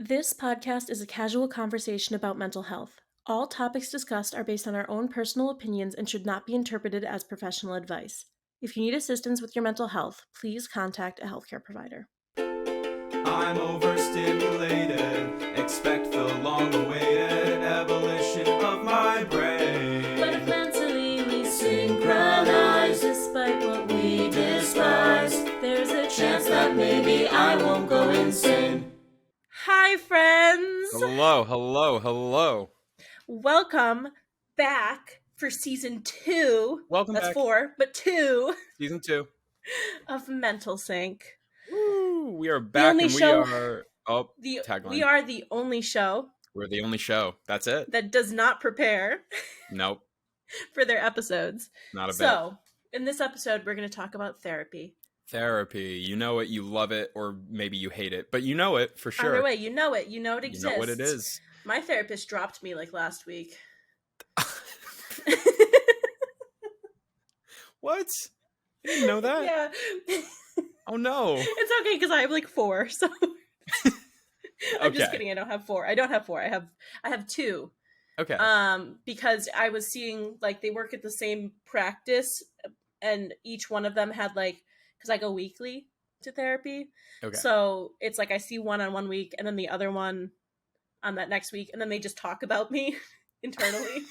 This podcast is a casual conversation about mental health. All topics discussed are based on our own personal opinions and should not be interpreted as professional advice. If you need assistance with your mental health, please contact a healthcare provider. I'm overstimulated, expect the long-awaited abolition of my brain. But if mentally we synchronize, despite what we despise, there's a chance that maybe I won't go insane. Hi, friends! Hello. Welcome back for season 2. Welcome That's back. 4, but 2 Season 2. of Mental Sync. Woo! We are back only and show- we are... Oh, tagline. We are the only show We're the only show. That's it. that does not prepare Nope. for their episodes. Not a bit. So, in this episode, we're going to talk about therapy. Therapy. You know it, you love it, or maybe you hate it. But you know it, for sure. Either way, you know it. You know it exists. You know what it is. My therapist dropped me like last week. What? I didn't know that. Yeah. Oh, no. It's okay, because I have like 4, so... I'm just kidding. I don't have 4. I have 2. Okay. Because I was seeing, like, they work at the same practice, and each one of them had, like, because I go weekly to therapy. Okay. So it's like I see one on one week, and then the other one on that next week, and then they just talk about me internally.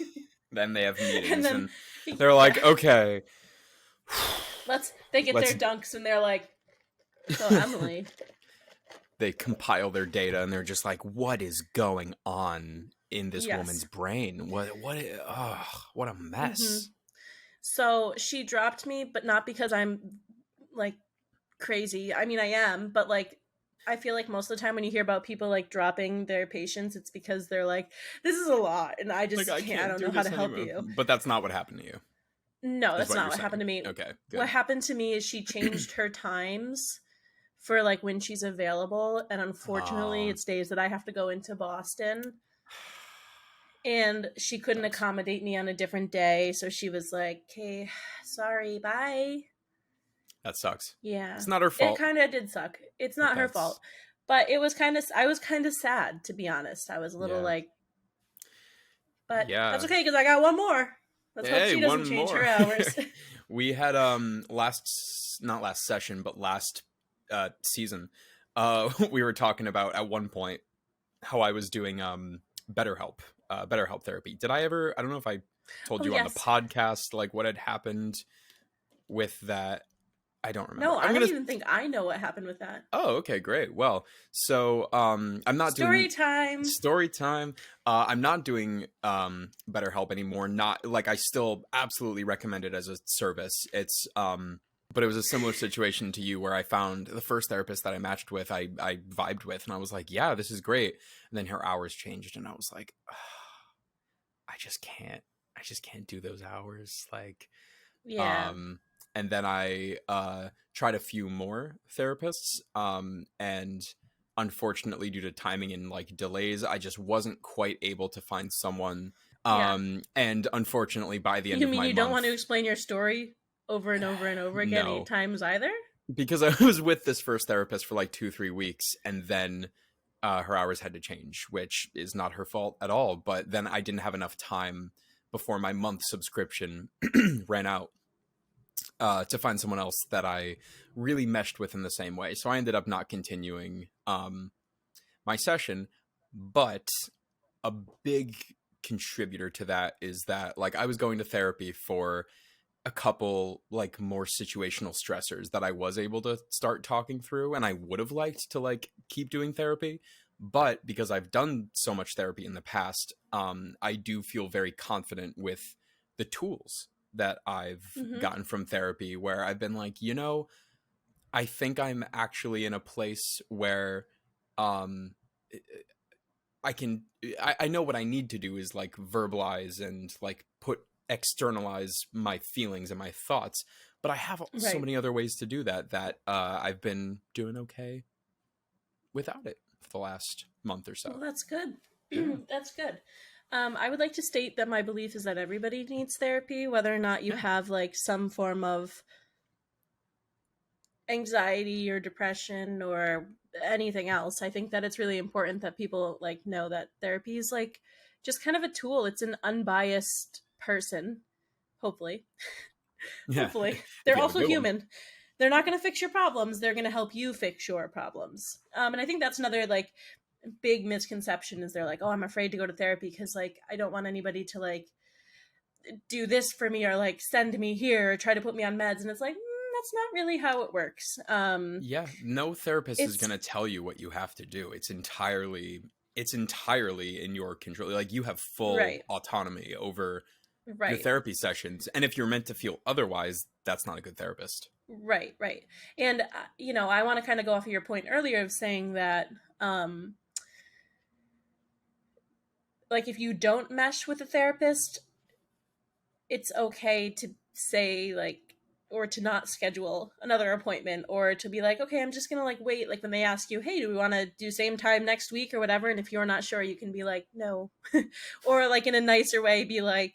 Then they have meetings, And then- and they're like, okay. They get their dunks, and they're like, so Emily... They compile their data and they're just like, what is going on in this Yes. woman's brain? What a mess. Mm-hmm. So she dropped me, but not because I'm like crazy. I mean, I am, but like, I feel like most of the time when you hear about people like dropping their patients, it's because they're like, this is a lot. And I just Like, can't, I don't know how to help you. But that's not what happened to you. No, that's what not you're what happened to me. Okay, good. What happened to me is she changed her times for like when she's available, and unfortunately it's days that I have to go into Boston, and she couldn't accommodate me on a different day, so she was like, okay, sorry, bye. That sucks. Yeah, It's not her fault. It kind of did suck. It's not her fault, but it was I was kind of sad, to be honest. I was a little like, but that's okay, because I got one more. Let's hope she doesn't change her hours. We had not last session, but last season, we were talking about at one point how I was doing BetterHelp therapy. I don't know if I told you on the podcast like what had happened with that. I don't remember. No, I don't even think I know what happened with that. Oh, okay, great. Well, so I'm not doing story time. I'm not doing BetterHelp anymore. Not like I still absolutely recommend it as a service. It's but it was a similar situation to you where I found the first therapist that I matched with, I vibed with, and I was like, yeah, this is great. And then her hours changed, and I was like, I just can't do those hours. Like, yeah. And then I tried a few more therapists, and unfortunately, due to timing and like delays, I just wasn't quite able to find someone. And unfortunately, by the end of my month, you don't want to explain your story over and over and over again 8 times either? Because I was with this first therapist for like 2-3 weeks, and then her hours had to change, which is not her fault at all. But then I didn't have enough time before my month subscription ran out to find someone else that I really meshed with in the same way. So I ended up not continuing my session. But a big contributor to that is that like I was going to therapy for a couple like more situational stressors that I was able to start talking through, and I would have liked to like keep doing therapy, but because I've done so much therapy in the past, I do feel very confident with the tools that I've gotten from therapy, where I've been like, I think I'm actually in a place where I know what I need to do is like verbalize and like externalize my feelings and my thoughts, but I have so many other ways to do that I've been doing okay without it for the last month or so. Well, that's good. That's good. I would like to state that my belief is that everybody needs therapy, whether or not you have like some form of anxiety or depression or anything else. I think that it's really important that people like know that therapy is like just kind of a tool. It's an unbiased person, hopefully. Yeah, Hopefully. if They're you have a also good one. human. They're not going to fix your problems. They're going to help you fix your problems. And I think that's another like big misconception is they're like, oh, I'm afraid to go to therapy because like I don't want anybody to like do this for me or like send me here or try to put me on meds. And it's like, that's not really how it works. Yeah, no therapist is It's going to tell you what you have to do. It's entirely in your control. Like you have full right, autonomy over your right, therapy sessions. And if you're meant to feel otherwise, that's not a good therapist. right, right. And, I want to kind of go off of your point earlier of saying that, like, if you don't mesh with a therapist, it's okay to say like or to not schedule another appointment or to be like okay I'm just gonna like wait like when they ask you hey do we want to do same time next week or whatever and if you're not sure you can be like no or like in a nicer way be like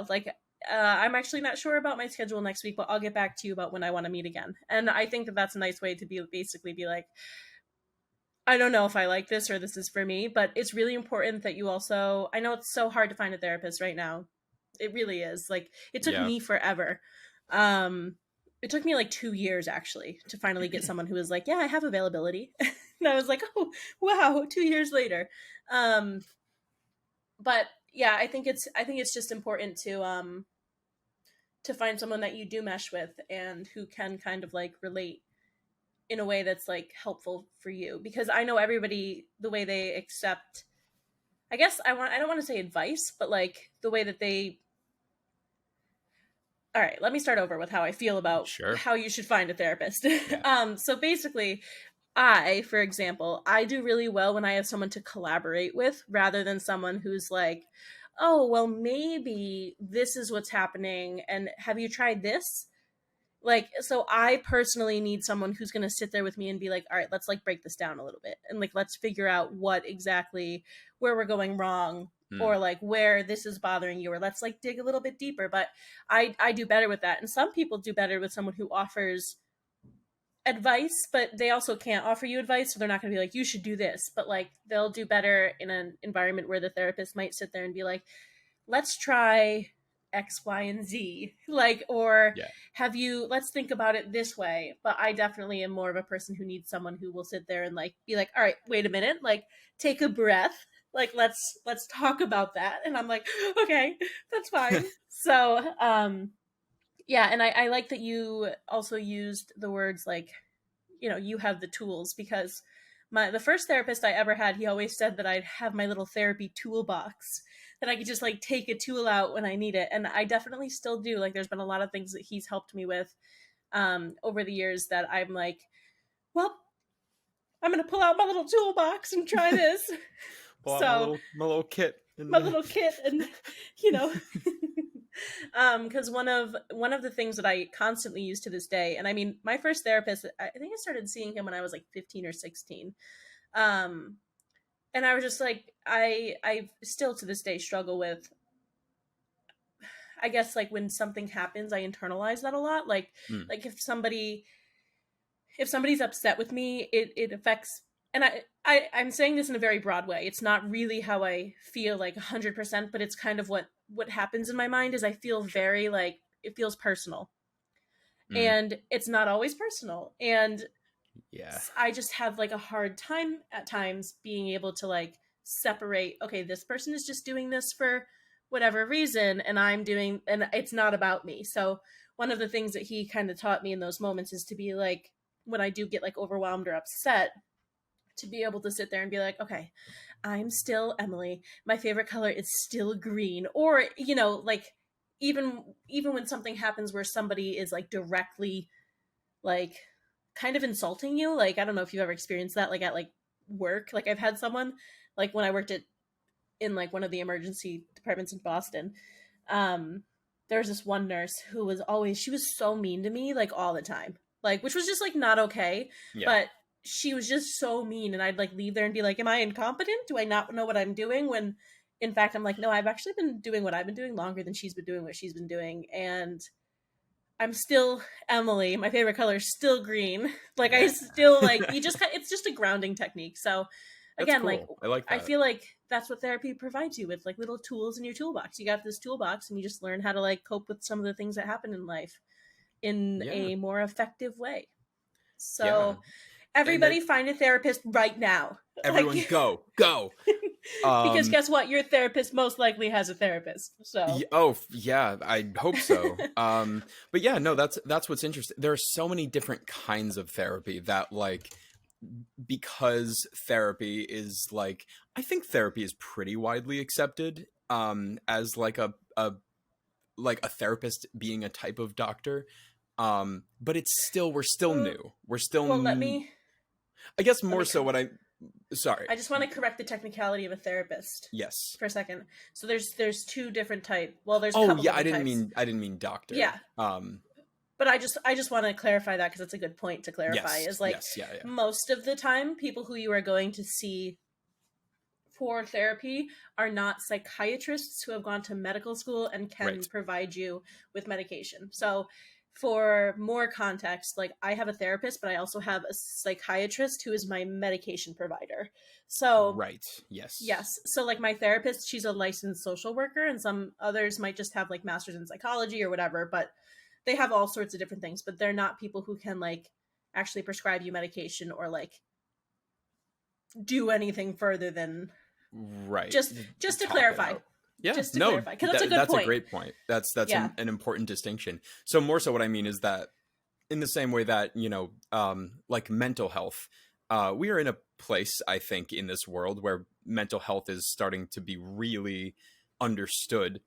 like I'm actually not sure about my schedule next week but I'll get back to you about when I want to meet again and I think that that's a nice way to be basically be like I don't know if I like this or this is for me, but it's really important that you also I know it's so hard to find a therapist right now. It really is. Like it took Yeah. me forever. Um it took me like 2 years actually to finally get someone who was like, "Yeah, I have availability." And I was like, "Oh, wow, 2 years later." Um but yeah, I think it's just important to find someone that you do mesh with and who can kind of like relate in a way that's like helpful for you because I know everybody the way they accept I don't want to say advice but like the way that they all right let me start over with how I feel about Sure. how you should find a therapist. Yeah. So basically for example I do really well when I have someone to collaborate with rather than someone who's like oh well maybe this is what's happening and have you tried this like so I personally need someone who's going to sit there with me and be like all right let's like break this down a little bit and like let's figure out what exactly where we're going wrong or Mm. like where this is bothering you or let's like dig a little bit deeper but I do better with that and some people do better with someone who offers advice but they also can't offer you advice so they're not going to be like you should do this but like they'll do better in an environment where the therapist might sit there and be like let's try X, Y, and Z. Like, or Yeah. let's think about it this way. But I definitely am more of a person who needs someone who will sit there and like be like, all right, wait a minute, like take a breath. Like let's talk about that. And I'm like, okay, that's fine. So yeah, and I like that you also used the words like you have the tools because the first therapist I ever had, he always said that I'd have my little therapy toolbox that I could just like take a tool out when I need it, and I definitely still do. Like, there's been a lot of things that he's helped me with over the years that I'm like, well, I'm gonna pull out my little toolbox and try this. Pull out So my little kit. my little kit, and you know, because one of the things that I constantly use to this day, and I mean, my first therapist, I think I started seeing him when I was like 15 or 16. Um, and I was just like, I still to this day struggle with, I guess like when something happens, I internalize that a lot. Mm. Like if somebody's upset with me, it affects. And I'm saying this in a very broad way. It's not really how I feel like 100%, but it's kind of what happens in my mind is I feel very like it feels personal, Mm. and it's not always personal. And Yeah. I just have like a hard time at times being able to like separate, okay, this person is just doing this for whatever reason and it's not about me. So one of the things that he kind of taught me in those moments is to be like when I do get like overwhelmed or upset to be able to sit there and be like, okay, I'm still Emily. My favorite color is still green. Or, like even when something happens where somebody is like directly like kind of insulting you. Like I don't know if you've ever experienced that like at like work. Like I've had someone like when I worked at in like one of the emergency departments in Boston. Um there was this one nurse who was always she was so mean to me like all the time. Like which was just like not okay, Yeah. but she was just so mean and I'd like leave there and be like am I incompetent? Do I not know what I'm doing when in fact I'm like no, I've actually been doing what I've been doing longer than she's been doing what she's been doing and I'm still Emily. My favorite color is still green. Like I Yeah. still like you just it's just a grounding technique. So That's again, like cool. I like I that. feel like that's what therapy provides you with, like little tools in your toolbox. You got this toolbox and you just learn how to like cope with some of the things that happen in life in Yeah. a more effective way. Yeah. So And that everybody find a therapist right now. Like everyone go. because Um guess what? Your therapist most likely has a therapist. So yeah, I hope so. But yeah, no, that's what's interesting. There are so many different kinds of therapy that like because therapy is like I think therapy is pretty widely accepted as like a therapist being a type of doctor. But it's still we're still uh, new. We're still well I guess let more me so what I sorry. I just want to correct the technicality of a therapist Yes. for a second. So there's two different type. Well, there's a Oh couple yeah, different types. I didn't mean doctor. Yeah, but I just want to clarify that because it's a good point to clarify. Yes. Is like Yes, yeah, yeah. most of the time, people who you are going to see for therapy are not psychiatrists who have gone to medical school and can Right. provide you with medication. So, for more context, like I have a therapist, but I also have a psychiatrist who is my medication provider. So, Right. Yes. yes. So, like my therapist, she's a licensed social worker, and some others might just have like masters in psychology or whatever, but they have all sorts of different things, but they're not people who can like actually prescribe you medication or like do anything further than Right. just to Talk it clarify, out. Yeah. just to No, clarify, because that's a good that's a point. great point. That's Yeah. an important distinction. So more so what I mean is that in the same way that, like mental health, we are in a place, I think, in this world where mental health is starting to be really understood.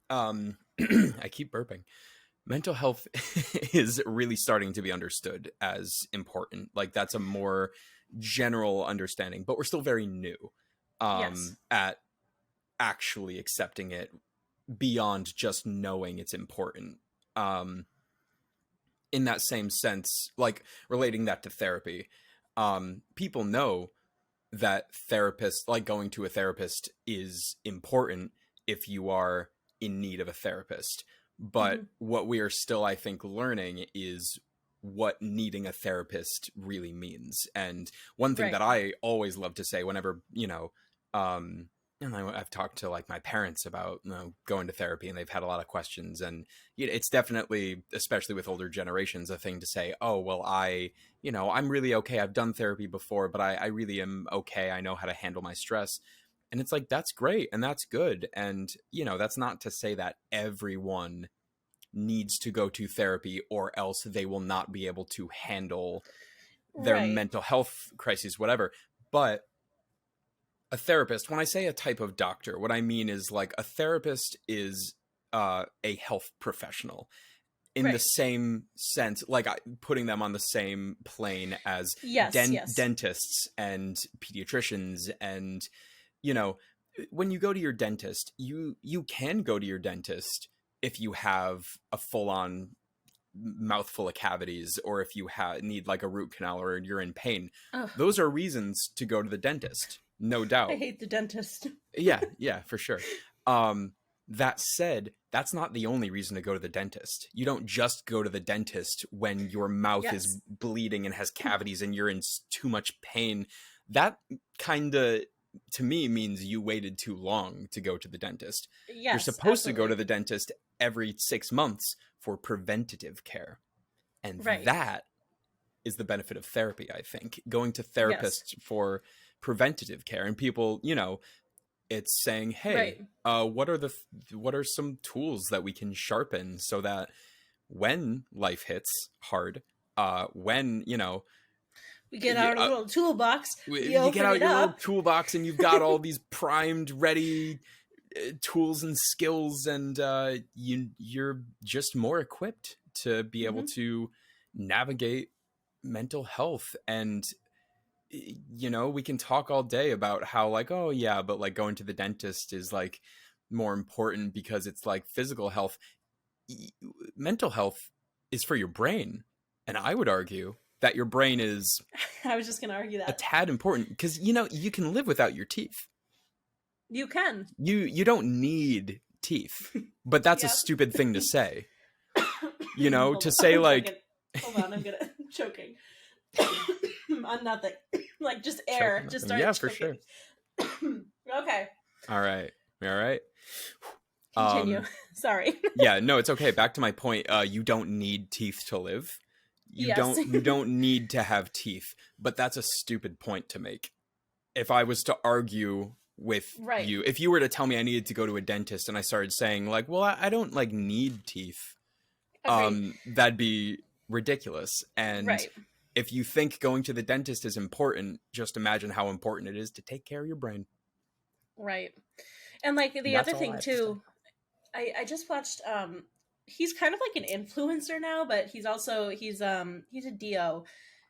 I keep burping. Mental health is really starting to be understood as important. Like that's a more general understanding, but we're still very new Yes. at actually accepting it beyond just knowing it's important. Um, in that same sense, like relating that to therapy, people know that therapist, like going to a therapist, is important if you are in need of a therapist. But Hmm. what we are still, I think, learning is what needing a therapist really means. And one thing that Right. I always love to say whenever, and I've talked to like my parents about going to therapy, and they've had a lot of questions, and it's definitely, especially with older generations, a thing to say, oh well, I'm really okay, I've done therapy before, but I really am okay, I know how to handle my stress. And it's like, that's great and that's good, and that's not to say that everyone needs to go to therapy or else they will not be able to handle their Right. mental health crises, whatever. But a therapist, when I say a type of doctor, what I mean is like a therapist is a health professional in the Right. same sense, like putting them on the same plane as Yes. Yes. dentists and pediatricians. And you know when you go to your dentist, you can go to your dentist if you have a full-on mouthful of cavities, or if you need like a root canal, or you're in pain. Oh, Those are reasons to go to the dentist, no I doubt. hate the dentist. Yeah, for sure. That said, that's not the only reason to go to the dentist. You don't just go to the dentist when your mouth is Yes. bleeding and has cavities and you're in too much pain. That kind of, to me, means you waited too long to go to the dentist. You're Yes. supposed to go to Absolutely. the dentist every 6 months for preventative care. And Right. that is the benefit of therapy, I think. Going to Yes. therapists for preventative care, and people, it's saying, Right. hey, what are some tools that we can sharpen so that when life hits hard, when We get out a little toolbox. We you get open out it your little up. toolbox and you've got all these primed, ready tools and skills, and you're just more equipped to be able Hmm. to navigate mental health. And we can talk all day about how like, oh yeah, but like going to the dentist is like more important because it's like physical health. Mental health is for your brain, and I would argue that your brain is I was just gonna argue a that tad important, because you can live without your teeth. you can. You don't need teeth, but that's a Yep. stupid thing to say. You know, Hold to on say one like second. Hold on, I'm choking on nothing. Like just choke air, on just nothing. started Yeah, for sure. choking. Okay, All right. All right. continue. Sorry. Yeah, no, it's okay. Back to my point. You don't need teeth to live. Yes. You don't need to have teeth, but that's a stupid point to make. If I was to argue with Right. you, if you were to tell me I needed to go to a dentist and I started saying like, well, I don't like need teeth, Agreed. that'd be ridiculous. And Right. if you think going to the dentist is important, just imagine how important it is to take care of your brain. Right. And like And the that's other all I thing have to say. too, I just watched he's kind of like an influencer now, but he's a DO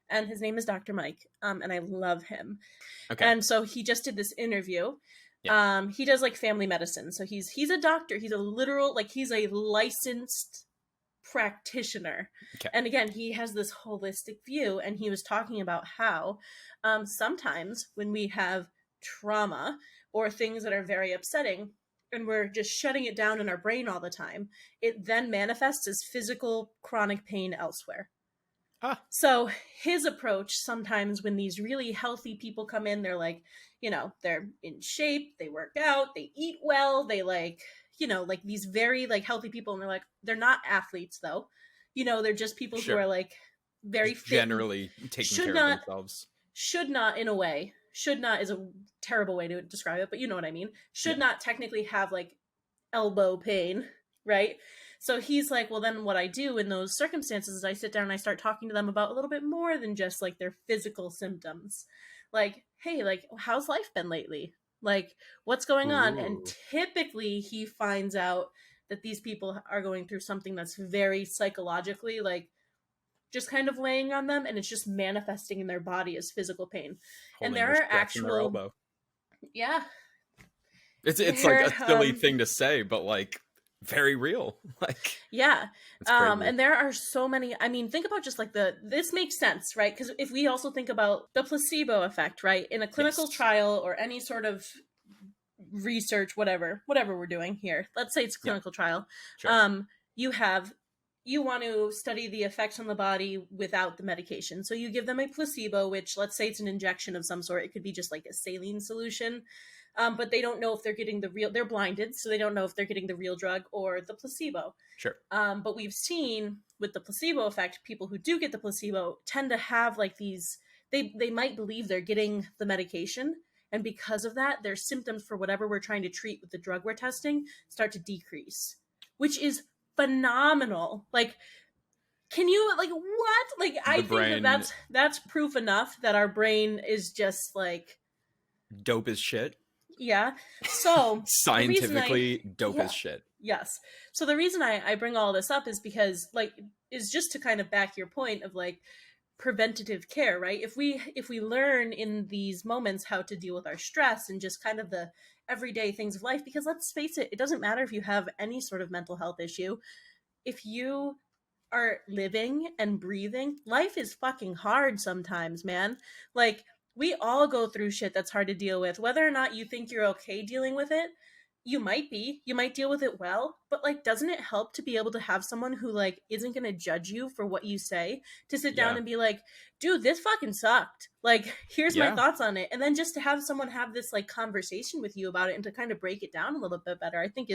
and his name is Dr. Mike. And I love him. Okay. And so he just did this interview. Yeah. He does like family medicine. So he's a doctor. He's a literal like he's a licensed practitioner. Okay. And again, he has this holistic view and he was talking about how sometimes when we have trauma or things that are very upsetting and we're just shutting it down in our brain all the time, it then manifests as physical chronic pain elsewhere. Ah, So his approach sometimes when these really healthy people come in, they're like, they're in shape, they work out, they eat well, they like, like these very like healthy people, and they're not athletes though. They're just people who sure. are like very Just fit and generally taking should care of not themselves. should not in a way should not is a terrible way to describe it, but you know what I mean. Should Yeah. not technically have like elbow pain, right? So he's like, well, then what I do in those circumstances is I sit down and I start talking to them about a little bit more than just like their physical symptoms. Like, hey, like, how's life been lately? Like, what's going on? And Ooh. typically he finds out that these people are going through something that's very psychologically, like, just kind of weighing on them and it's just manifesting in their body as physical pain. And Holding there or are stretching their actual, elbow. yeah, It's like there, a silly thing to say, but like very real. Like yeah. it's crazy. And there are so many, I mean, think about just like this makes sense, right? Because if we also think about the placebo effect, right? In a clinical Yes. trial or any sort of research, whatever we're doing here, let's say it's a Yeah. clinical trial. Sure. You have, you want to study the effects on the body without the medication. So you give them a placebo, which let's say it's an injection of some sort. It could be just like a saline solution. But they don't know if they're getting they're blinded, so they don't know if they're getting the real drug or the placebo. Sure. But we've seen with the placebo effect, people who do get the placebo tend to have like these, they might believe they're getting the medication. And because of that, their symptoms for whatever we're trying to treat with the drug we're testing start to decrease, which is phenomenal. Like, can you, like, what? Like, I The think that brain that's proof enough that our brain is just like, dope as shit. yeah. So the reason Scientifically dope yeah, as shit. yes. So the reason I bring all this up is because like is just to kind of back your point of like preventative care, right? If we learn in these moments how to deal with our stress and just kind of the everyday things of life, because let's face it, it doesn't matter if you have any sort of mental health issue. If you are living and breathing, life is fucking hard sometimes, man. Like, we all go through shit that's hard to deal with. Whether or not you think you're okay dealing with it, you might be. You might deal with it well, but like, doesn't it help to be able to have someone who like isn't going to judge you for what you say, to sit down Yeah. and be like, dude, this fucking sucked. Like, here's my Yeah. thoughts on it. And then just to have someone have this like conversation with you about it and to kind of break it down a little bit better, I think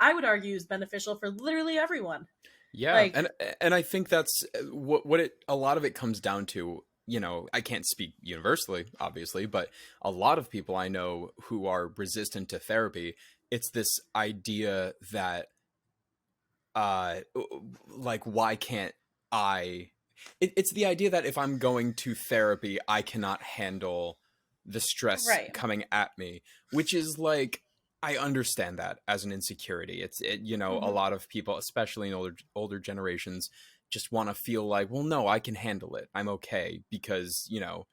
I would argue is beneficial for literally everyone. Yeah. Like, And I think that's what it a lot of it comes down to. You know, I can't speak universally, obviously, but a lot of people I know who are resistant to therapy, it's this idea that like why can't I it's the idea that if I'm going to therapy I cannot handle the stress right. coming at me, which is like I understand that as an insecurity. You know, a Mm-hmm. lot of people, especially in older generations, just want to feel like, well, no, I can handle it, I'm okay, because, you know,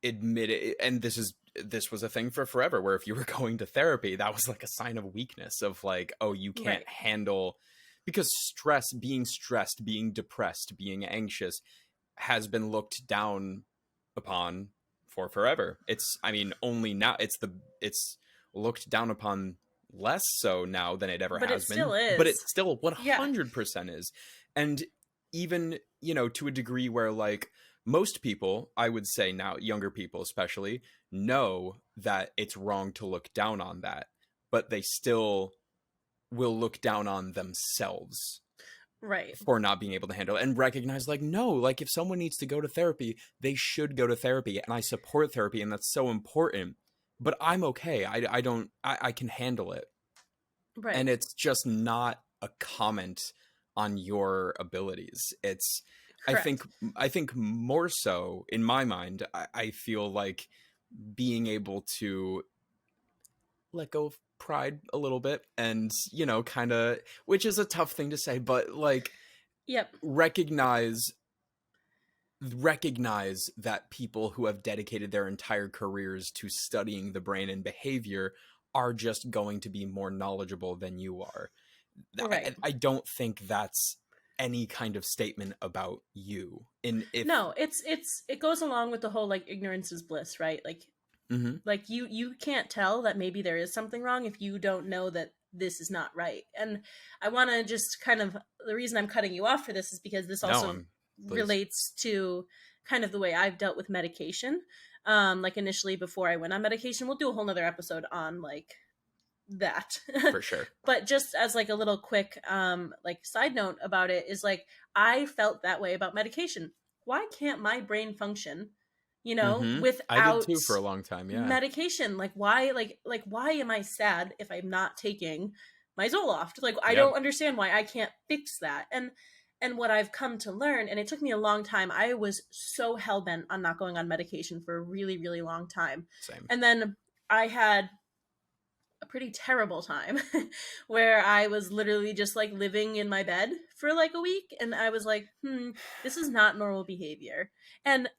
admit it. And this was a thing for forever, where if you were going to therapy, that was like a sign of weakness, of like, oh, you can't Right. handle, because stressed, being depressed, being anxious has been looked down upon for forever. It's, I mean, only now it's looked down upon less so now than it ever But it has still been, but it is. still Yeah. 100% is. And even, you know, to a degree where like most people, I would say now, younger people especially, know that it's wrong to look down on that, but they still will look down on themselves Right. for not being able to handle it, and recognize like, no, like if someone needs to go to therapy, they should go to therapy, and I support therapy, and that's so important. But I'm okay. I don't I can handle it. And Right. it's just not a comment on your abilities. It's I think Correct. I think more so in my mind, I feel like being able to let go of pride a little bit, and you know, kind of, which is a tough thing to say, but like Yep. recognize that people who have dedicated their entire careers to studying the brain and behavior are just going to be more knowledgeable than you are. Right. I don't think that's any kind of statement about you. And if No, it goes along with the whole like ignorance is bliss, right? Mhm. Like you can't tell that maybe there is something wrong if you don't know that this is not right. And I want to just kind of, the reason I'm cutting you off for this is because this No, also I'm please. relates to kind of the way I've dealt with medication. Like initially before I went on medication, we'll do a whole nother episode on like that. For sure. But just as like a little quick like side note about it is like I felt that way about medication. Why can't my brain function, I did without too for a long time, yeah. medication? Like why, like why am I sad if I'm not taking my Zoloft? Like I Yep. don't understand why I can't fix that. And what I've come to learn, and it took me a long time, I was so hell bent on not going on medication for a really, really long time. Same. And then I had a pretty terrible time where I was literally just like living in my bed for like a week, and I was like, this is not normal behavior. And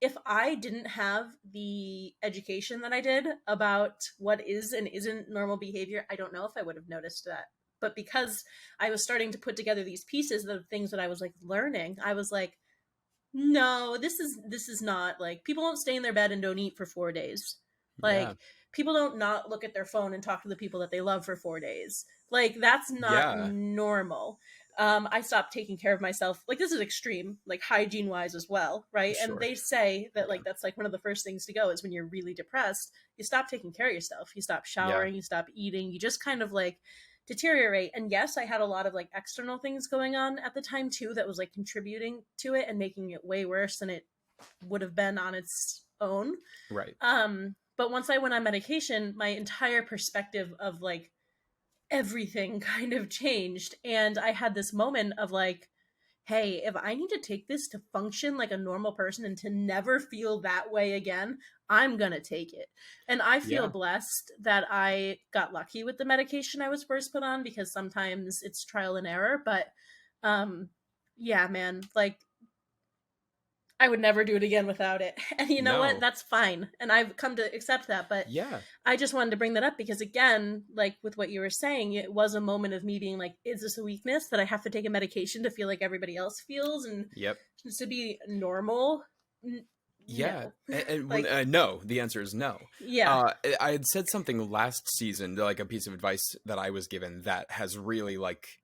if I didn't have the education that I did about what is and isn't normal behavior, I don't know if I would have noticed that. But because I was starting to put together these pieces of things that I was like learning, I was like, no, this is not, like, people don't stay in their bed and don't eat for 4 days. Yeah. Like, people don't not look at their phone and talk to the people that they love for 4 days. Like, that's not Yeah. normal. I stopped taking care of myself. Like, this is extreme, like hygiene wise as well, right? And Sure. they say that Yeah. like that's like one of the first things to go is when you're really depressed. You stop taking care of yourself. You stop Yeah. showering. You stop eating. You just kind of like deteriorate. And yes, I had a lot of like external things going on at the time too that was like contributing to it and making it way worse than it would have been on its own. Right. But once I went on medication, my entire perspective of like everything kind of changed. And I had this moment of like, hey, if I need to take this to function like a normal person and to never feel that way again, I'm going to take it. And I feel Yeah. blessed that I got lucky with the medication I was first put on, because sometimes it's trial and error. But um, yeah, man, like I would never do it again without it. And you know what? No. That's fine. And I've come to accept that. But Yeah. I just wanted to bring that up because, again, like with what you were saying, it was a moment of me being like, is this a weakness that I have to take a medication to feel like everybody else feels and Yep. just to be normal? Yeah, No. and Like, no. The answer is no. yeah, I had said something last season, like a piece of advice that I was given that has really like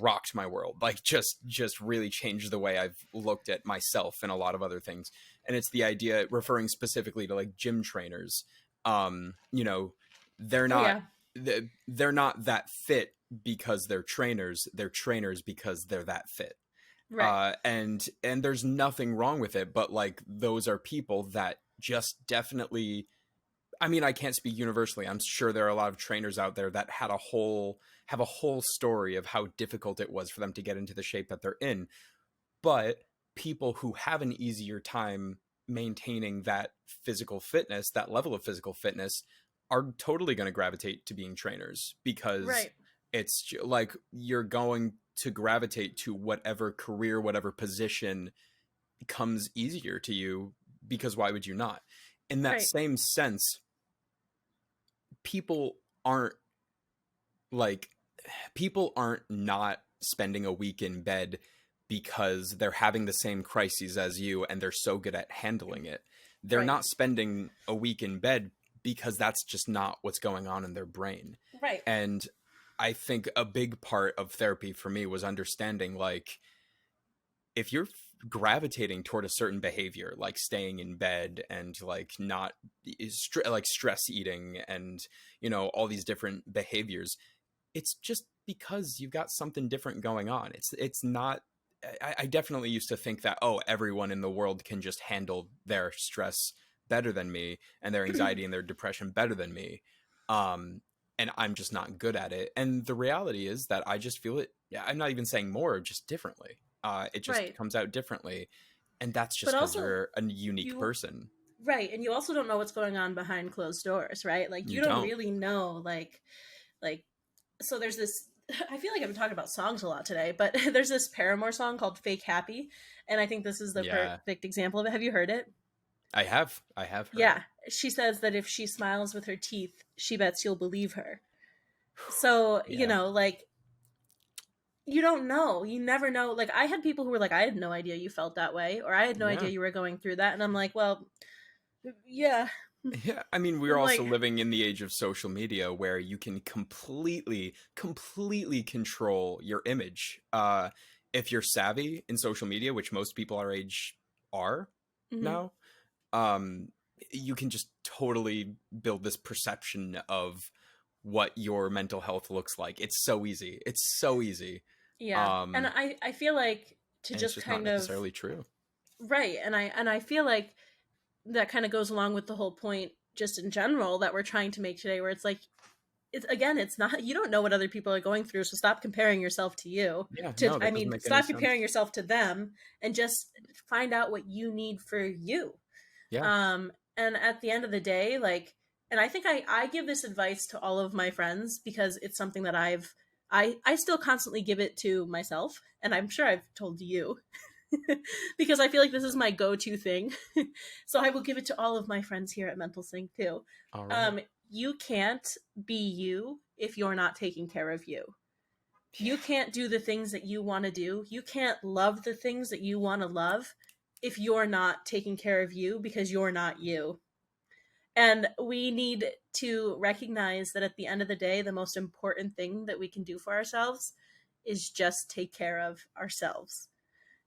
rocked my world, like just really changed the way I've looked at myself and a lot of other things. And it's the idea, referring specifically to like gym trainers. You know, they're oh, not yeah, they're not that fit because they're trainers. They're trainers because they're that fit. right, And there's nothing wrong with it, but like those are people that just definitely, I mean, I can't speak universally. I'm sure there are a lot of trainers out there that have a whole story of how difficult it was for them to get into the shape that they're in. But people who have an easier time maintaining that physical fitness, that level of physical fitness, are totally going to gravitate to being trainers, because right, like you're going to gravitate to whatever career, whatever position comes easier to you, because why would you not? In that right, same sense, people aren't like people aren't not spending a week in bed because they're having the same crises as you and they're so good at handling it. They're right, not spending a week in bed because that's just not what's going on in their brain. Right. And I think a big part of therapy for me was understanding, like, if you're gravitating toward a certain behavior, like staying in bed and like not like stress eating and, you know, all these different behaviors, it's just because you've got something different going on. It's not. I definitely used to think that, oh, everyone in the world can just handle their stress better than me and their anxiety and their depression better than me. And I'm just not good at it. And the reality is that I just feel it. Yeah, I'm not even saying more, just differently. It just Right. comes out differently. And that's But just because also, you're a unique you person. right, and you also don't know what's going on behind closed doors, right? Like You you don't don't. really know, like so there's this. I feel like I've been talking about songs a lot today, but there's this Paramore song called "Fake Happy," and I think this is the Yeah, perfect example of it. Have you heard it? I have. I have heard Yeah, it. she says that if she smiles with her teeth, she bets you'll believe her. So Yeah. like you don't know, you never know. Like I had people who were like, I had no idea you felt that way, or I had no idea Yeah. you were going through that, and I'm like, well, yeah. Yeah, I mean, we're I'm also like, living in the age of social media where you can completely control your image. If you're savvy in social media, which most people our age are mhm. now, you can just totally build this perception of what your mental health looks like. It's so easy. It's so easy. Yeah, and Um, I feel like to and it's just just not kind of necessarily true. right, and I feel like that kind of goes along with the whole point, just in general, that we're trying to make today, where it's like it's again, it's not, you don't know what other people are going through, so stop comparing yourself to you. Yeah, To no, I that doesn't mean, make any stop sense. comparing yourself to them and just find out what you need for you. Yeah. Um, and at the end of the day, like, and I think I give this advice to all of my friends because it's something that I still constantly give it to myself, and I'm sure I've told you because I feel like this is my go-to thing. So I will give it to all of my friends here at Mental Sync too. All right. Um, you can't be you if you're not taking care of you. You can't do the things that you want to do. You can't love the things that you want to love if you're not taking care of you, because you're not you. And we need to recognize that at the end of the day, the most important thing that we can do for ourselves is just take care of ourselves.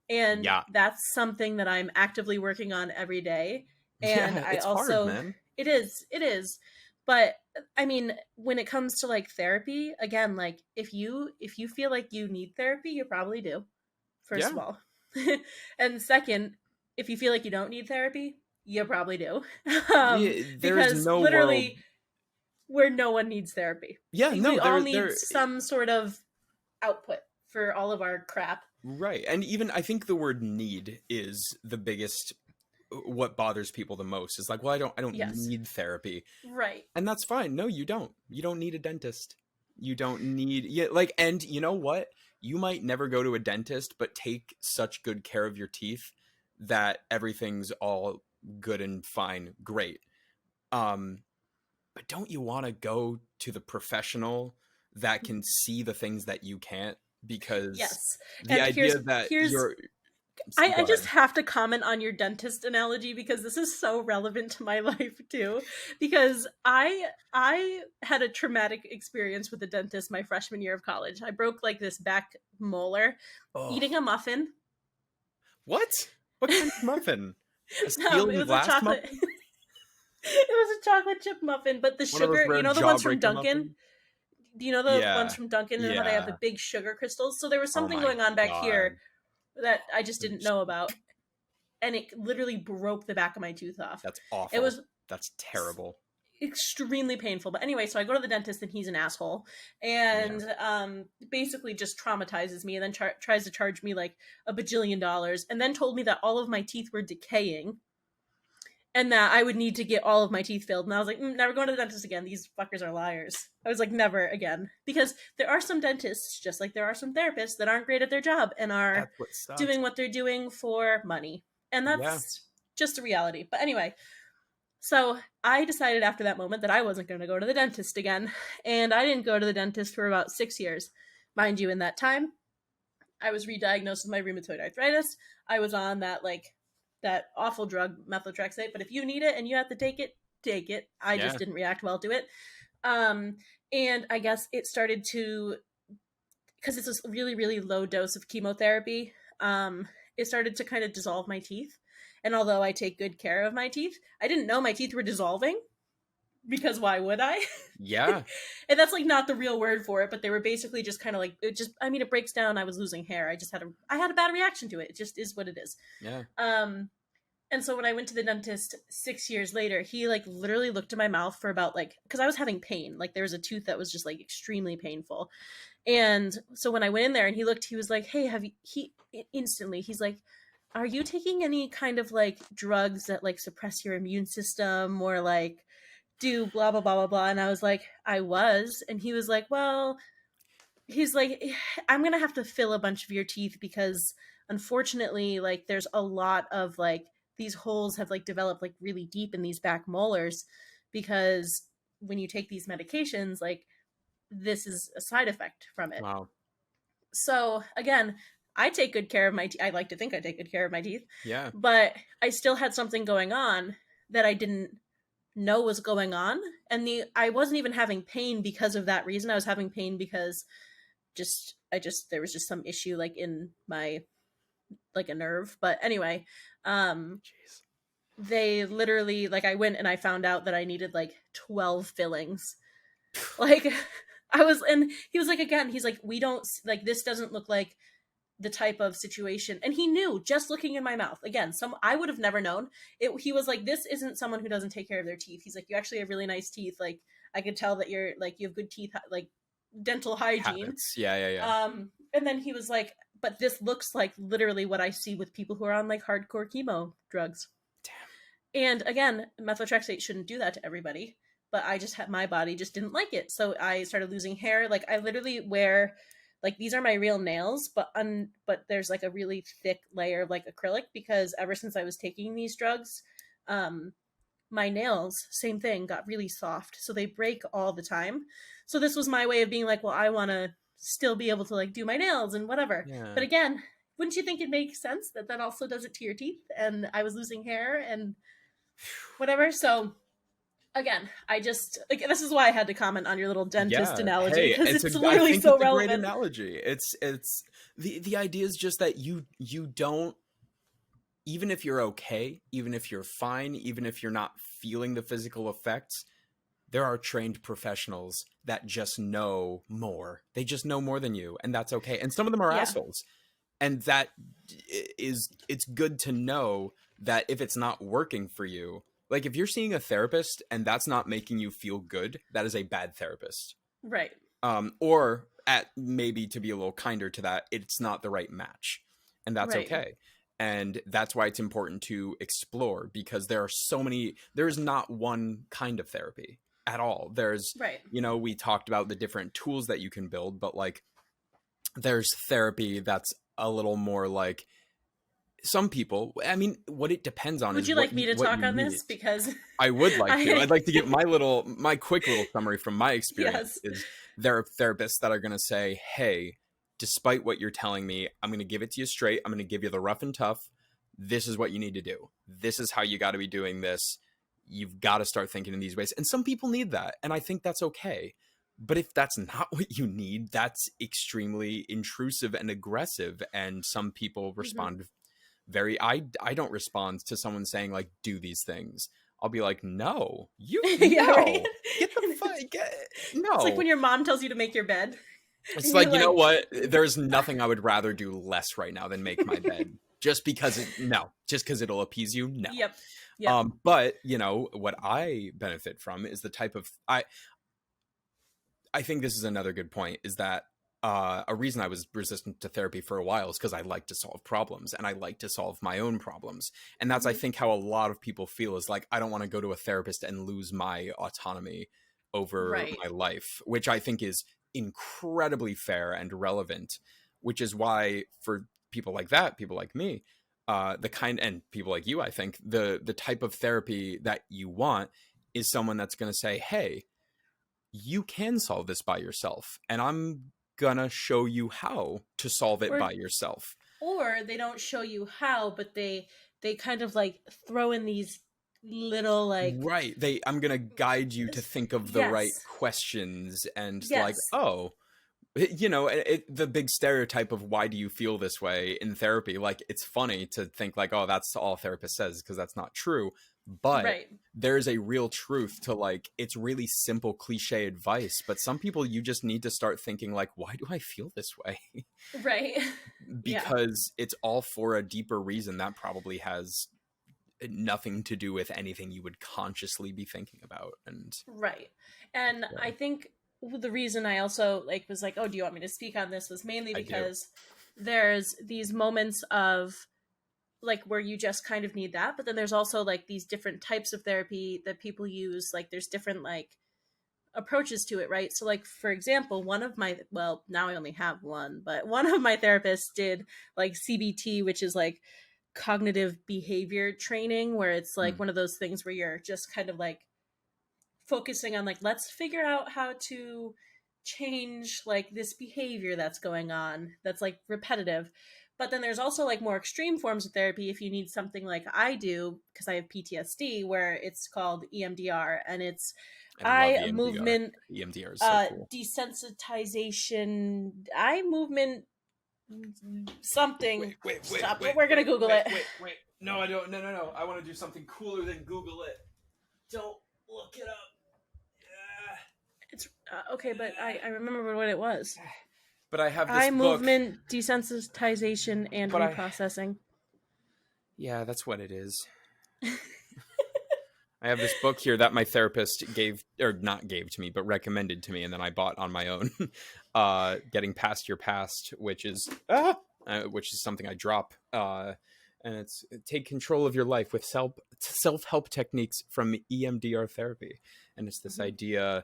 And Yeah. that's something that I'm actively working on every day. And Yeah, I it's hard, also, man. it is. But I mean, when it comes to like therapy, again, like if you feel like you need therapy, you probably do, first of Yeah. all. And second, if you feel like you don't need therapy, you probably do. Yeah, there's Because no world. literally, where no one needs therapy. Yeah, We no, all need there some sort of output for all of our crap. right. And even I think the word need is the biggest what bothers people the most. Is like, well, I don't Yes. need therapy. Right. And that's fine. No, you don't. You don't need a dentist. You don't need yeah, like and you know what? You might never go to a dentist, but take such good care of your teeth that everything's all good and fine, great. Um but don't you want to go to the professional that can see the things that you can't? Because Yes. the And idea here's that here's you're I go just ahead. have to comment on your dentist analogy because this is so relevant to my life too. Because I had a traumatic experience with a dentist my freshman year of college. I broke like this back molar Oh, eating a muffin. what? What kind of muffin? A steel It and was a glass chocolate. muffin? It was a chocolate chip muffin, but the One of those sugar, rare the ones from jawbreaker Dunkin'? muffins? Do you know the ones Yeah, from Dunkin' and how they have the yeah. big sugar crystals? So there was Oh something my going on back here god. that I just didn't know about, and it literally broke the back of my tooth off. That's It awful. was That's terrible. extremely painful. But anyway, so I go to the dentist and he's an asshole, Yeah. and basically just traumatizes me, and then tries to charge me like a bajillion dollars, and then told me that all of my teeth were decaying and that I would need to get all of my teeth filled. And I was like, never going to the dentist again. These fuckers are liars. I was like, never again. Because there are some dentists, just like there are some therapists, that aren't great at their job and are That's what sucks. doing what they're doing for money. And Yeah. that's just a reality. But anyway, so I decided after that moment that I wasn't going to go to the dentist again. And I didn't go to the dentist for about 6 years. Mind you, in that time, I was re-diagnosed with my rheumatoid arthritis. I was on that awful drug methotrexate, but if you need it and you have to take it, take it. I just Yeah. didn't react well to it. Um, and I guess it started to, because it's a really, really low dose of chemotherapy, it started to kind of dissolve my teeth. And although I take good care of my teeth, I didn't know my teeth were dissolving, because why would I? Yeah. And that's like not the real word for it, but they were basically just kind of like, it just, I mean, it breaks down. I was losing hair. I had a bad reaction to it. It just is what it is. Yeah. Um, and so when I went to the dentist 6 years later, he like literally looked at my mouth for about like, because I was having pain. Like there was a tooth that was just like extremely painful. And so when I went in there and he looked, he was like, "Hey, have you?" He instantly, he's like, "Are you taking any kind of like drugs that like suppress your immune system or like do blah blah blah blah blah?" And I was like, "I was." And he was like, "Well," he's like, "I'm gonna have to fill a bunch of your teeth because unfortunately, like there's a lot of like these holes have like developed like really deep in these back molars because when you take these medications, like this is a side effect from it." Wow. So again, I take good care of my teeth. I like to think I take good care of my teeth, Yeah. but I still had something going on that I didn't know was going on. And I wasn't even having pain because of that reason. I was having pain because there was just some issue like in my, like a nerve. But anyway, um Jeez. they literally, like, I went and I found out that I needed like 12 fillings. Like and he was like, again, he's like, "We don't like, this doesn't look like the type of situation." And he knew just looking in my mouth. Again, some I would have never known. He was like, "This isn't someone who doesn't take care of their teeth." He's like, "You actually have really nice teeth. Like I could tell that you're like, you have good teeth, like dental hygiene." Habits. Yeah. Yeah. Yeah. And then he was like, "But this looks like literally what I see with people who are on like hardcore chemo drugs." Damn. And again, methotrexate shouldn't do that to everybody, but I just had, my body just didn't like it. So I started losing hair. Like I literally wear, like, these are my real nails, but there's like a really thick layer of like acrylic because ever since I was taking these drugs, um my nails, same thing, got really soft. So they break all the time. So this was my way of being like, well, I want to still be able to like do my nails and whatever. But Yeah. again, wouldn't you think it makes sense that that also does it to your teeth? And I was losing hair and whatever. So again, I just like, this is why I had to comment on your little dentist Yeah. analogy Hey, because it's it's a. I literally think so it's a great relevant. analogy. It's the idea is just that you don't, even if you're okay, even if you're fine, even if you're not feeling the physical effects, there are trained professionals that just know more. They just know more than you, and that's okay. And some of them are Yeah, assholes. And that is, it's good to know that if it's not working for you, like if you're seeing a therapist and that's not making you feel good, that is a bad therapist. right, Or at maybe, to be a little kinder to that, it's not the right match, and that's right, okay. And that's why it's important to explore, because there are so many, there's not one kind of therapy at all. There's, right. we talked about the different tools that you can build, but like there's therapy that's a little more like, some people, I mean, what it depends on Would is you like me to what talk you on need. this? Because I would like to. I, I'd like to get my quick little summary from my experience yes, is, there are therapists that are going to say, "Hey, despite what you're telling me, I'm going to give it to you straight. I'm going to give you the rough and tough. This is what you need to do. This is how you got to be doing this. You've got to start thinking in these ways." And some people need that, and I think that's okay. But if that's not what you need, that's extremely intrusive and aggressive, and some people mm-hmm. respond very, I don't respond to someone saying like, "Do these things." I'll be like, "No, Yeah, right. no, get the fuck, It's like no." when your mom tells you to make your bed, It's and you're like, you know like, what? There's nothing I would rather do less right now than make my bed. Just because no, just because it'll appease you, no. "Yep, yep, But what I benefit from is the type of, I think this is another good point, is that a reason I was resistant to therapy for a while is because I like to solve problems, and I like to solve my own problems. And that's, I mm-hmm. think, how a lot of people feel, is like, I don't want to go to a therapist and lose my autonomy over Right, my life, which I think is incredibly fair and relevant, which is why for people like that, people like me, and people like you, I think the type of therapy that you want is someone that's going to say, "Hey, you can solve this by yourself, and I'm gonna show you how to solve it or by yourself." they don't show you how, but they kind of like throw in these little like Right. I'm going to guide you to think of the right yes, questions and like, yes, oh, the big stereotype of why do you feel this way in therapy, like it's funny to think like, oh, that's all a therapist says, because that's not true. But right, there's a real truth to, like, it's really simple cliche advice, but some people, you just need to start thinking like, why do I feel this way? right, yeah, Because it's all for a deeper reason that probably has nothing to do with anything you would consciously be thinking about. And right. And yeah, I think the reason I also like was like, oh, do you want me to speak on this, was mainly I do. because there's these moments of like where you just kind of need that, but then there's also like these different types of therapy that people use. Like there's different like approaches to it, right? So like for example, one of my, well, now I only have one, but one of my therapists did like CBT, which is like cognitive behavior training, where it's like Mm. one of those things where you're just kind of like focusing on like, let's figure out how to change like this behavior that's going on that's like repetitive. But then there's also like more extreme forms of therapy if you need something like I do, because I have PTSD, where it's called EMDR, and it's I love eye EMDR. movement EMDR is so cool. desensitization, eye movement something. Stop, Wait, we're gonna Google it. wait. No, I don't. No. I want to do something cooler than Google it. Don't look it up. It's okay, but I remember what it was. But I have this Eye book. movement desensitization and But I, reprocessing. yeah, that's what it is. I have this book here that my therapist gave, or not gave to me, but recommended to me, and then I bought on my own. Getting Past Your Past, which is something I drop. And it's take control of your life with self-help techniques from EMDR therapy. And it's this idea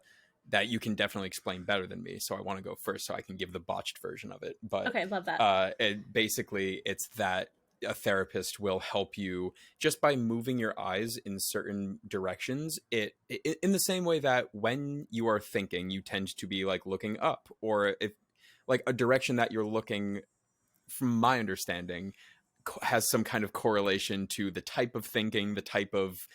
that you can definitely explain better than me. So I want to go first so I can give the botched version of it. But Okay, love that. basically it's that a therapist will help you just by moving your eyes in certain directions. It in the same way that when you are thinking, you tend to be like looking up, or if like a direction that you're looking, from my understanding, has some kind of correlation to the type of thinking, the type of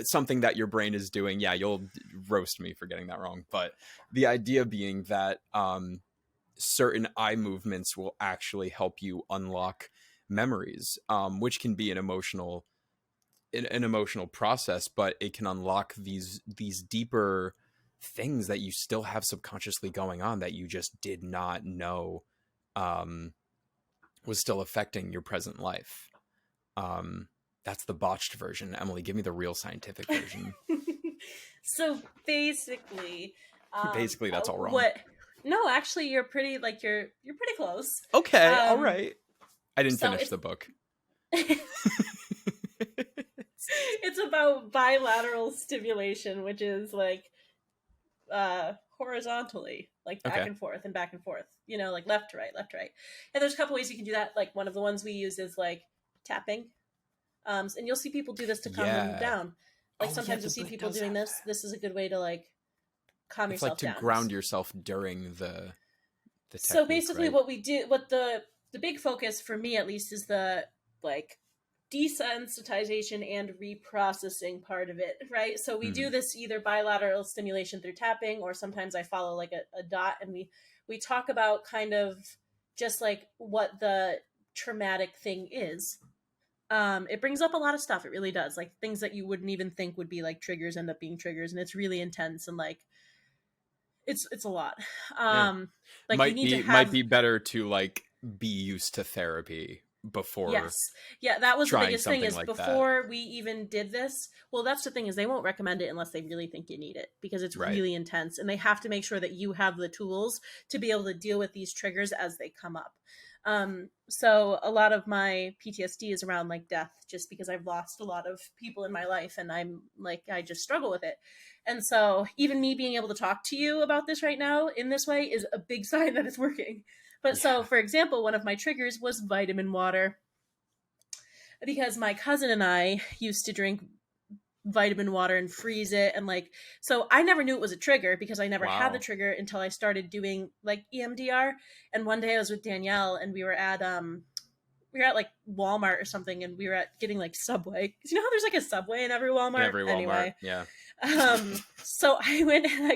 something that your brain is doing. Yeah, you'll roast me for getting that wrong, but the idea being that certain eye movements will actually help you unlock memories, which can be an emotional process, but it can unlock these deeper things that you still have subconsciously going on that you just did not know was still affecting your present life. That's the botched version. Emily, give me the real scientific version. So basically, Basically, that's all wrong. what? No, actually, you're pretty like you're pretty close. Okay, all Um, right. I didn't so finish the book. it's about bilateral stimulation, which is like horizontally, like back Okay. and forth and back and forth, you know, like left to right, left to right. And there's a couple ways you can do that. Like one of the ones we use is like tapping. And you'll see people do this to calm them Yeah. down. Like Oh, sometimes yeah, you'll see the book people does doing have this. that. This is a good way to like calm It's like yourself to down. ground yourself during the So technique, basically right? what we do, what the big focus for me at least is the like desensitization and reprocessing part of it, right? So we do this either bilateral stimulation through tapping, or sometimes I follow like a dot, and we talk about kind of just like what the traumatic thing is. It brings up a lot of stuff. It really does. Like things that you wouldn't even think would be like triggers end up being triggers, and it's really intense, and like it's a lot. Yeah. Like you need to Might have. be better to like be used to therapy before Yes. Yeah, that was the trying biggest thing, something is like that. before we even did this. Well, that's the thing, is they won't recommend it unless they really think you need it, because it's Right. really intense, and they have to make sure that you have the tools to be able to deal with these triggers as they come up. So a lot of my PTSD is around like death, just because I've lost a lot of people in my life, and I'm like, I just struggle with it. And so even me being able to talk to you about this right now in this way is a big sign that it's working. But Yeah. so, for example, one of my triggers was vitamin water, because my cousin and I used to drink vitamin water and freeze it, and like, so I never knew it was a trigger because I never had the Wow. trigger until I started doing like EMDR. And one day I was with Danielle, and we were at we were at like Walmart or something, and we were at getting like Subway. 'Cause you know how there's like a Subway in every In Walmart? every Walmart. Anyway. Yeah. So I went and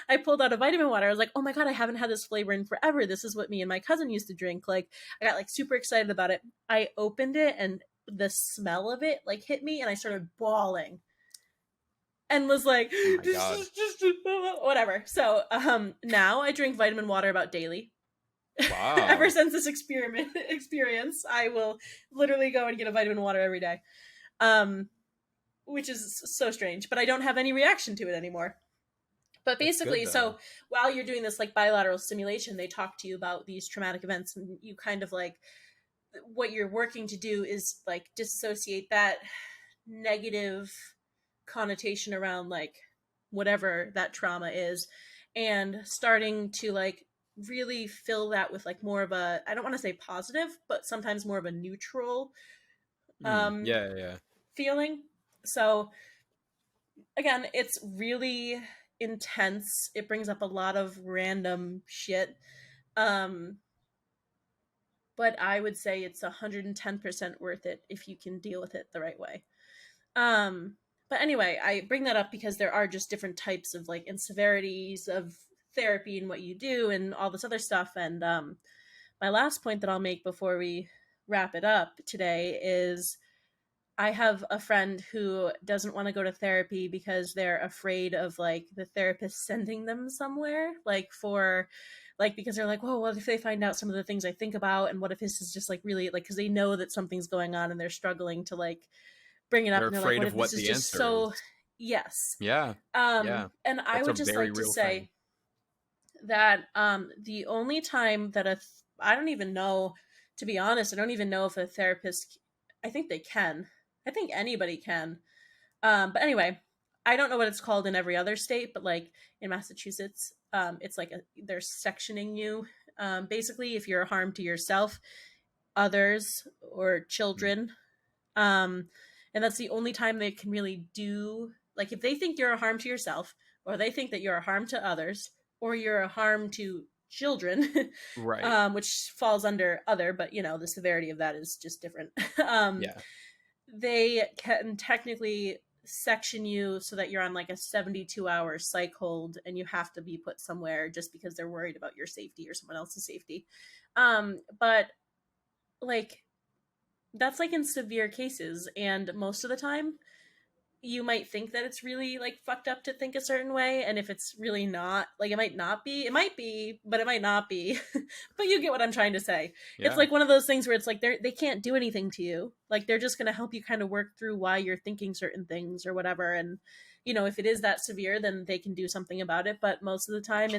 I pulled out a vitamin water. I was like, oh my God, I haven't had this flavor in forever. This is what me and my cousin used to drink. Like, I got like super excited about it. I opened it and the smell of it like hit me and I started bawling and was like, Oh my this God. is just whatever. So now I drink vitamin water about daily. Ever Wow. since this experience, I will literally go and get a vitamin water every day. Um, which is so strange, but I don't have any reaction to it anymore. But That's good basically, though. so while you're doing this like bilateral stimulation, they talk to you about these traumatic events, and you kind of like what you're working to do is like disassociate that negative connotation around like whatever that trauma is, and starting to like really fill that with like more of a, I don't want to say positive, but sometimes more of a neutral um Yeah, yeah. feeling. So again, it's really intense. It brings up a lot of random shit. Um, but I would say it's 110% worth it if you can deal with it the right way. Um, but anyway, I bring that up because there are just different types of like and severities of therapy and what you do and all this other stuff. And my last point that I'll make before we wrap it up today is I have a friend who doesn't want to go to therapy because they're afraid of like the therapist sending them somewhere, like for like because they're like, well, what if they find out some of the things I think about, and what if this is just like really like because they know that something's going on and they're struggling to like bring it up, They're and they're like, afraid what of if this what is the just answer is. so yes. Yeah. Yeah. And I That's a would just very like to real thing. say that the only time that I don't even know, to be honest, I don't even know if a therapist, I think they can. I think anybody can. But anyway, I don't know what it's called in every other state, but like in Massachusetts, it's like they're sectioning you. Basically, if you're a harm to yourself, others, or Mm. children, and that's the only time they can really do, like if they think you're a harm to yourself, or they think that you're a harm to others, or you're a harm to children, Right. which falls under other, but you know the severity of that is just different. um, Yeah. they can technically section you so that you're on like a 72-hour psych hold and you have to be put somewhere just because they're worried about your safety or someone else's safety. But like that's like in severe cases, and most of the time you might think that it's really like fucked up to think a certain way, and if it's really not, like it might not be, it might be, but it might not be. But you get what I'm trying to say. It's Yeah. like one of those things where it's like they can't do anything to you, like they're just going to help you kind of work through why you're thinking certain things or whatever. And you know, if it is that severe, then they can do something about it, but most of the time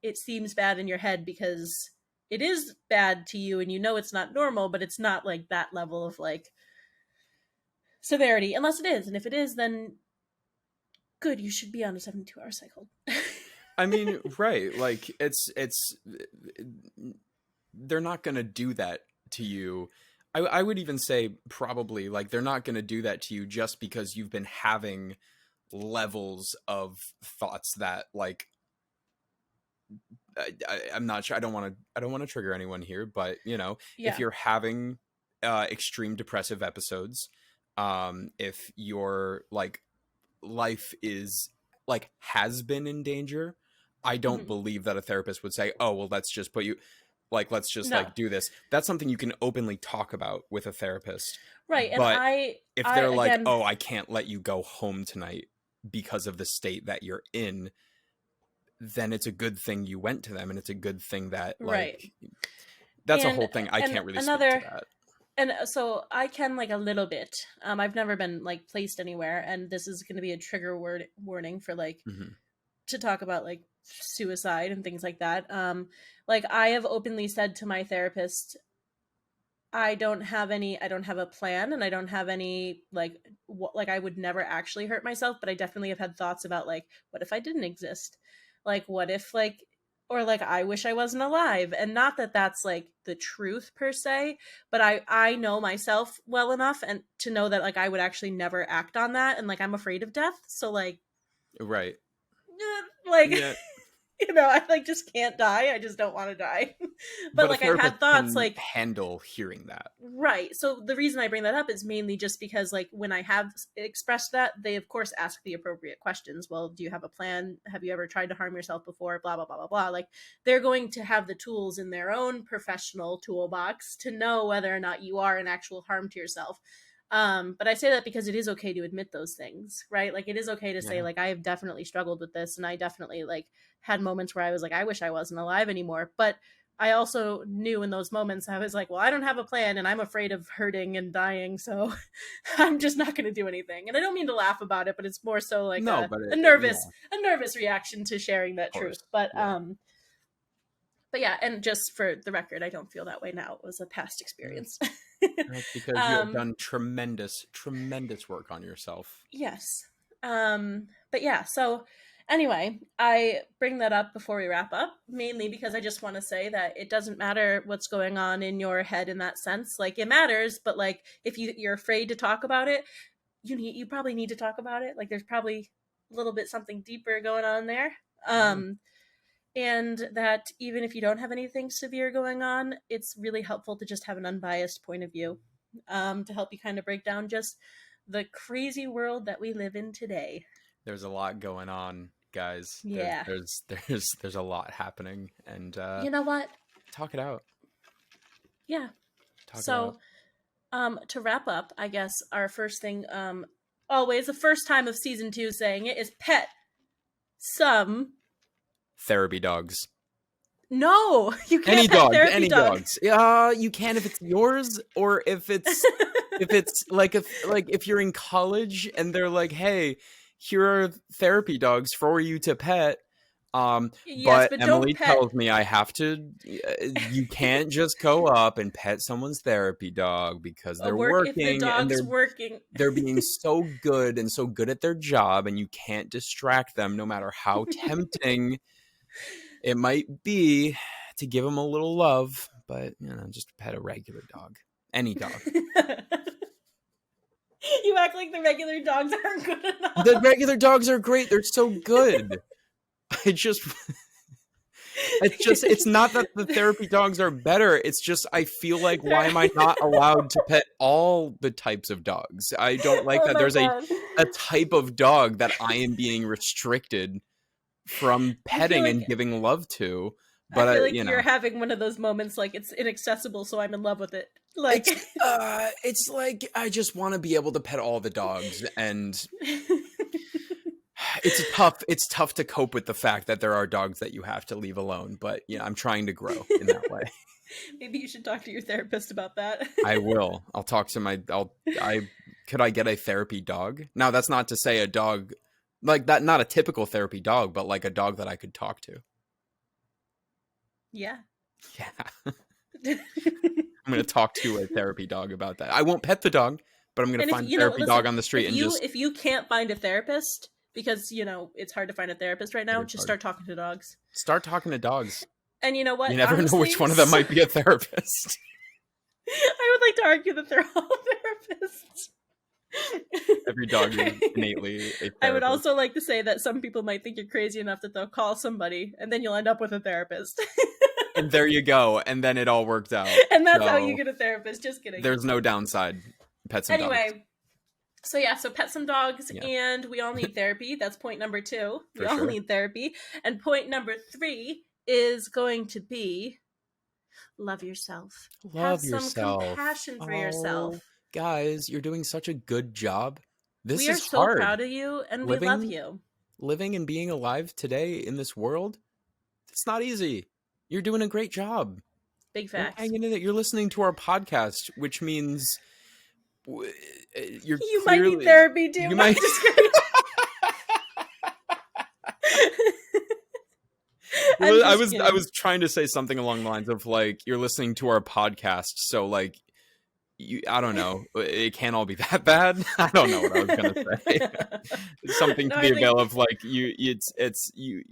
it seems bad in your head because it is bad to you and you know it's not normal, but it's not like that level of like severity unless it is. And if it is, then good, you should be on a 72-hour cycle. I mean, right. Like it's they're not going to do that to you. I would even say probably like they're not going to do that to you just because you've been having levels of thoughts that like I'm not sure. I don't want to trigger anyone here, but you know, if Yeah. you're having extreme depressive episodes, if your like life is like has been in danger, I don't Hmm. believe that a therapist would say, "Oh, well, let's just put you like let's just No. like do this." That's something you can openly talk about with a therapist. Right. And But if I they're like, again, "Oh, I can't let you go home tonight because of the state that you're in," then it's a good thing you went to them, and it's a good thing that right. like that's a And whole thing. I and can't really speak to another, that. and so I can like a little bit. I've never been like placed anywhere, and this is going to be a trigger word warning for like Hmm. to talk about like suicide and things like that. Like I have openly said to my therapist, I don't have a plan, and I don't have any like like I would never actually hurt myself, but I definitely have had thoughts about like what if I didn't exist? Like what if like, or like I wish I wasn't alive. And not that that's like the truth per se, but I know myself well enough and to know that like I would actually never act on that, and like I'm afraid of death. So like Right. like Yeah. You know, I like just can't die. I just don't want to die. But But a like I've therapist had thoughts can like, handle hearing that. right. So the reason I bring that up is mainly just because like when I have expressed that, they of course ask the appropriate questions. Well, do you have a plan? Have you ever tried to harm yourself before? Blah blah blah blah blah. Like they're going to have the tools in their own professional toolbox to know whether or not you are an actual harm to yourself. But I say that because it is okay to admit those things, right? Like it is okay to say Yeah. like I have definitely struggled with this, and I definitely like had moments where I was like I wish I wasn't alive anymore. But I also knew in those moments I was like, well, I don't have a plan and I'm afraid of hurting and dying, so I'm just not going to do anything. And I don't mean to laugh about it, but it's more so like No, a, but a yeah, nervous of a nervous reaction to sharing that truth. course. Yeah. But yeah, and just for the record, I don't feel that way now. It was a past experience. That's because you have um done tremendous, tremendous work on yourself. yes. But yeah, so anyway, I bring that up before we wrap up, mainly because I just want to say that it doesn't matter what's going on in your head in that sense. Like it matters, but like if you're afraid to talk about it, you probably need to talk about it. Like there's probably a little bit something deeper going on there. Yeah. And that even if you don't have anything severe going on, it's really helpful to just have an unbiased point of view, to help you kind of break down just the crazy world that we live in today. There's a lot going on, guys. Yeah. There's a lot happening, and You know what? talk it out. Yeah. Talk it out. So, to wrap up, I guess our first thing, always the first time of season 2 saying it is pet some. Therapy dogs. No, you can't Any pet dogs, therapy any dog. dogs. Yeah, you can if it's yours, or if it's like if you're in college and they're like, hey, here are therapy dogs for you to pet. Yes, But but don't Emily pet. tells me I have to. You can't just go up and pet someone's therapy dog because they're Work if the working and dog's working. they're being so good and so good at their job, and you can't distract them, no matter how tempting it might be to give them a little love. But just pet a regular dog, any dog. You act like the regular dogs aren't good enough. The regular dogs are great; they're so good. I just. It's not that the therapy dogs are better. It's just I feel like why am I not allowed to pet all the types of dogs? I don't like Oh that my there's God. a type of dog that I am being restricted from I feel petting and like giving love to. I feel But like you're having one of those moments like it's inaccessible, so I'm in love with it. Like it's like I just want to be able to pet all the dogs, and it's tough to cope with the fact that there are dogs that you have to leave alone. But I'm trying to grow in that way. Maybe you should talk to your therapist about that. I will. I'll talk to could I get a therapy dog? Now that's not to say a dog like that, not a typical therapy dog, but like a dog that I could talk to. Yeah. Yeah. I'm going to talk to a therapy dog about that. I won't pet the dog, but I'm going to find a therapy dog on the street and just if you can't find a therapist because it's hard to find a therapist right now, just start talking to dogs. Start talking to dogs. And you know what? You never Honestly, know which one of them might be a therapist. I would like to argue that they're all therapists. Every dog is innately a therapist. I would also like to say that some people might think you're crazy enough that they'll call somebody and then you'll end up with a therapist. And there you go. And then it all worked out. And that's how you get a therapist. Just kidding. There's no downside. Pet some dogs. So pet some dogs, and we all need therapy. That's point number 2. We all need therapy. And point number 3 is going to be love yourself. Have some compassion for yourself. Guys, you're doing such a good job. We are so proud of you, and we love you. Living and being alive today in this world, it's not easy. You're doing a great job. Big facts. Hanging in it. You're listening to our podcast, which means you might need therapy too. You might. I was trying to say something along the lines of like you're listening to our podcast, so like I don't know, it can't all be that bad. I don't know what I was gonna say. Something to the avail of like it's you.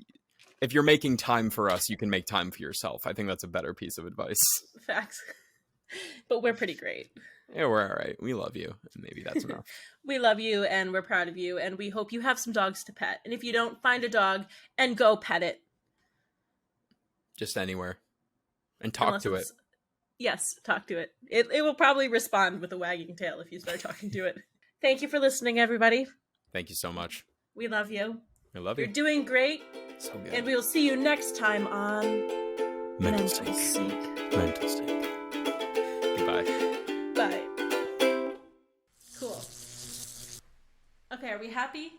If you're making time for us, you can make time for yourself. I think that's a better piece of advice. Facts. But we're pretty great. Yeah, we're all right. We love you. Maybe that's enough. We love you, and we're proud of you, and we hope you have some dogs to pet. And if you don't, find a dog and go pet it. Just anywhere. And talk Unless to it. it's yes, talk to it. It will probably respond with a wagging tail if you start talking to it. Thank you for listening, everybody. Thank you so much. We love you. I love You're you. doing great. So good. And we'll see you next time on Mental Mental Sync. Sync. Mental Sync. Goodbye. Bye. Cool. Okay, are we happy?